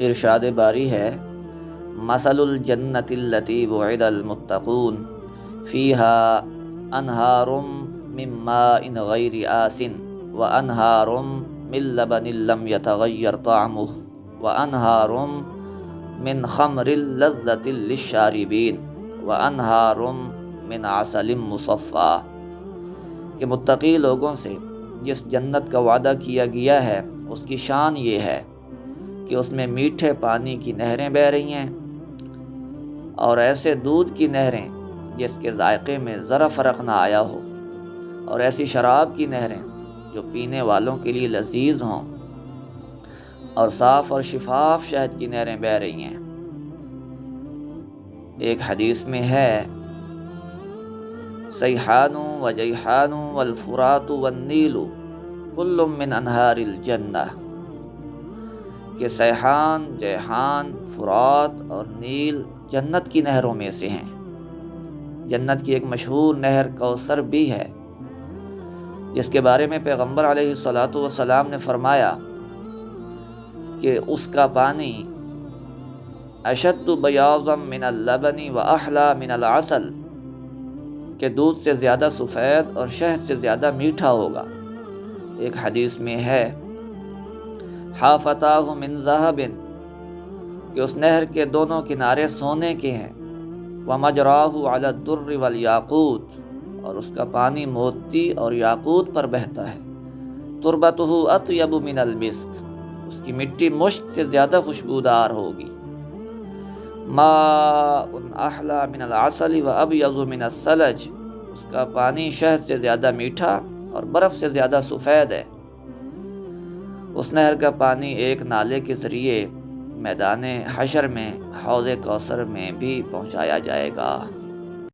ارشاد باری ہے، مثل الجنت التی وعد المتقون فیہا انہار من ماء غیر آسن وانہار من لبن لم یتغیر طعمہ وانہار من خمر لذۃ للشاربین وانہار من عسل مصفی، کہ متقی لوگوں سے جس جنت کا وعدہ کیا گیا ہے اس کی شان یہ ہے کہ اس میں میٹھے پانی کی نہریں بہہ رہی ہیں، اور ایسے دودھ کی نہریں جس کے ذائقے میں ذرا فرق نہ آیا ہو، اور ایسی شراب کی نہریں جو پینے والوں کے لیے لذیذ ہوں، اور صاف اور شفاف شہد کی نہریں بہہ رہی ہیں۔ ایک حدیث میں ہے، سیحان و جیحان والفرات والنیل کل من انہار الجنہ، کہ سیحان، جیحان، فرات اور نیل جنت کی نہروں میں سے ہیں۔ جنت کی ایک مشہور نہر کوثر بھی ہے، جس کے بارے میں پیغمبر علیہ الصلاۃ والسلام نے فرمایا کہ اس کا پانی اشد بیاضا من اللبن و احلی من العسل، کہ دودھ سے زیادہ سفید اور شہد سے زیادہ میٹھا ہوگا۔ ایک حدیث میں ہے، حافتاہ من ذہب، کہ اس نہر کے دونوں کنارے سونے کے ہیں، ومجراہ علی الدر والیاقوت، اور اس کا پانی موتی اور یاقوت پر بہتا ہے، تربتہ اطیب من المسک، اس کی مٹی مشک سے زیادہ خوشبودار ہوگی، ماء احلی من العسل وابیض من الثلج، اس کا پانی شہد سے زیادہ میٹھا اور برف سے زیادہ سفید ہے۔ اس نہر کا پانی ایک نالے کے ذریعے میدان حشر میں حوض کوثر میں بھی پہنچایا جائے گا۔